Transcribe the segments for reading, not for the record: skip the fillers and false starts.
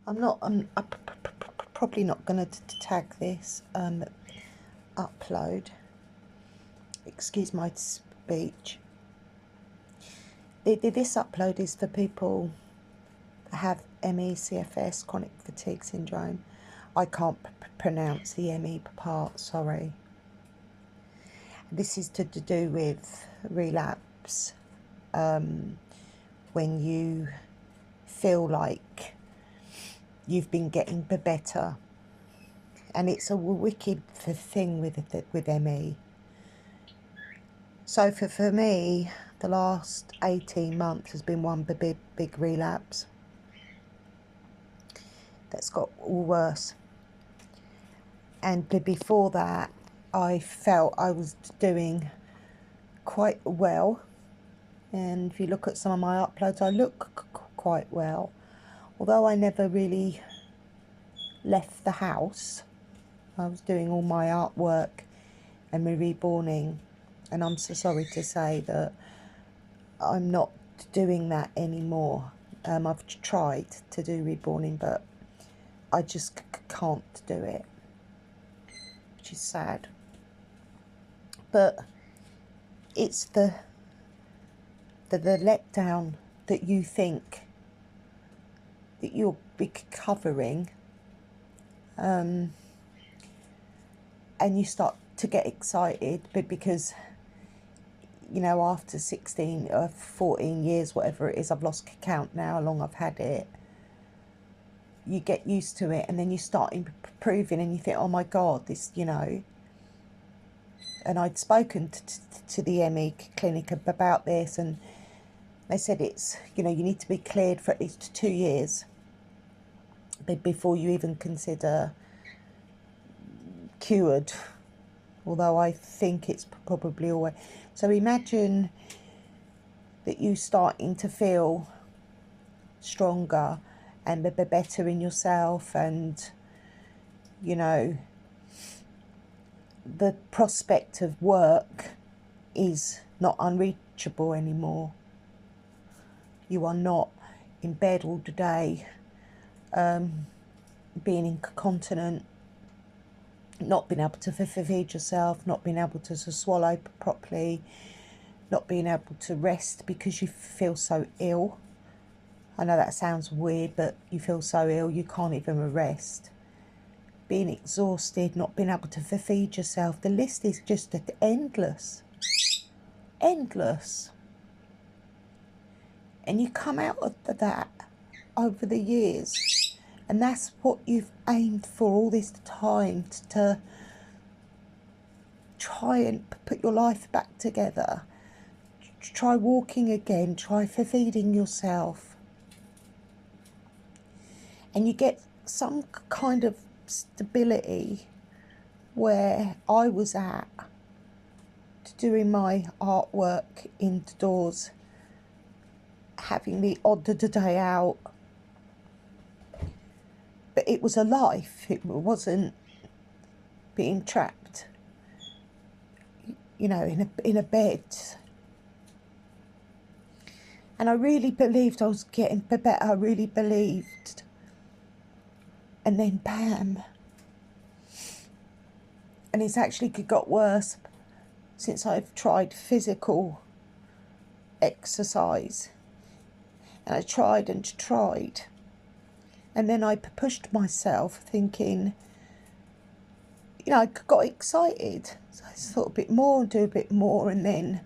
I'm probably not going to tag this upload. Excuse my speech. This upload is for people that have ME, CFS, chronic fatigue syndrome. I can't pronounce the ME part, sorry. This is to do with relapse, when you feel like you've been getting better, and it's a wicked thing with ME. So for me, the last 18 months has been one big relapse that's got worse. And before that, I felt I was doing quite well. And if you look at some of my uploads, I look quite well. Although I never really left the house, I was doing all my artwork and my reborning. And I'm so sorry to say that I'm not doing that anymore. I've tried to do reborning, but I just can't do it, which is sad. But it's the letdown that you think that you'll be covering, and you start to get excited, but because, you know, after 16 or 14 years, whatever it is, I've lost count now how long I've had it, you get used to it, and then you start improving, and you think, oh my God, this, you know. And I'd spoken to the ME clinic about this, and they said it's, you know, you need to be cleared for at least 2 years before you even consider cured, although I think it's probably always. So imagine that you starting to feel stronger and better in yourself, and, you know, the prospect of work is not unreachable anymore. You are not in bed all day, being incontinent, not being able to feed yourself, not being able to swallow properly, not being able to rest because you feel so ill. I know that sounds weird, but you feel so ill you can't even rest. Being exhausted, not being able to feed yourself. The list is just endless. Endless. And you come out of that over the years, and that's what you've aimed for all this time, to try and put your life back together. Try walking again, try feeding yourself. And you get some kind of stability where I was at, doing my artwork indoors, having the odd day out. But it was a life, it wasn't being trapped, you know, in a bed. And I really believed I was getting better, I really believed. And then bam. And it's actually got worse since I've tried physical exercise. And I tried and tried. And then I pushed myself, thinking, you know, I got excited. So I just thought a bit more, do a bit more, and then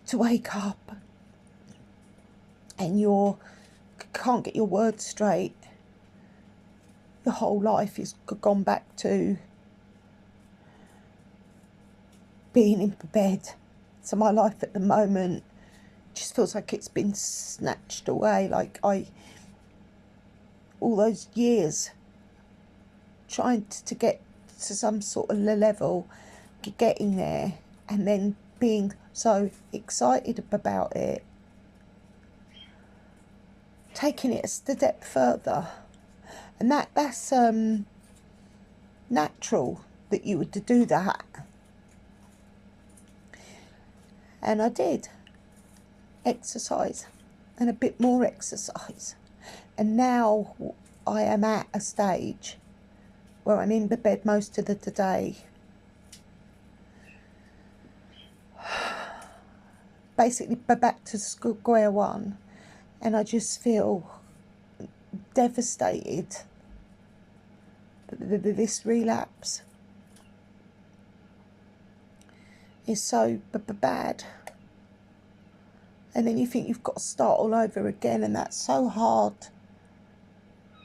to wake up and you can't get your words straight. Your whole life is gone back to being in bed. So my life at the moment just feels like it's been snatched away. Like all those years trying to get to some sort of level, getting there, and then being so excited about it, taking it a step further. And that's natural that you would do that. And I did exercise, and a bit more exercise. And now I am at a stage where I'm in the bed most of the day, basically back to square one, and I just feel devastated that this relapse is so bad. And then you think you've got to start all over again, and that's so hard.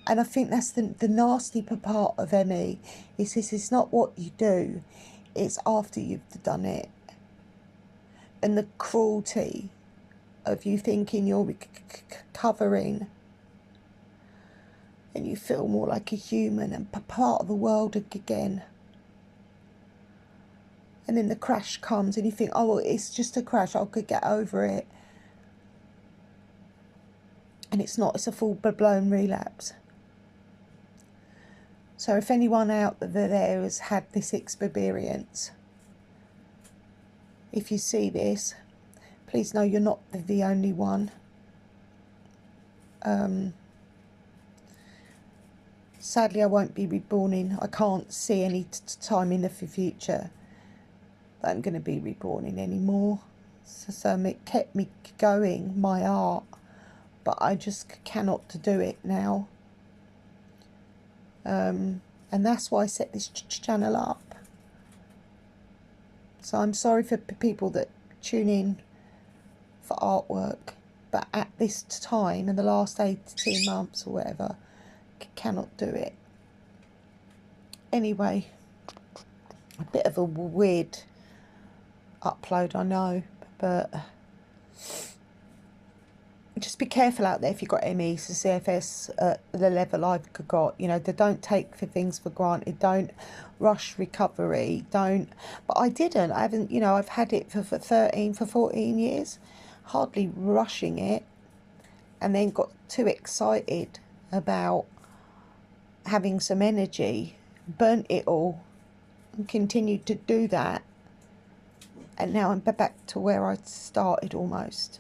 And I think that's the nasty part of ME, is this is not what you do, it's after you've done it. And the cruelty of you thinking you're recovering, and you feel more like a human and part of the world again. And then the crash comes and you think, oh, well, it's just a crash, I could get over it. And it's not, it's a full-blown relapse. So if anyone out there has had this experience, if you see this, please know you're not the only one. Sadly, I won't be reborn in. I can't see any time in the future that I'm going to be reborn in anymore. So it kept me going, my art, but I just cannot do it now. And that's why I set this channel up. So I'm sorry for people that tune in for artwork, but at this time, in the last 18 months or whatever, cannot do it. Anyway, a bit of a weird upload, I know, but just be careful out there if you've got ME, so CFS at the level I've got. You know, they don't take things for granted, don't rush recovery, don't. But I didn't, I haven't, you know, I've had it for 14 years, hardly rushing it, and then got too excited about having some energy, burnt it all, and continued to do that. And now I'm back to where I started almost.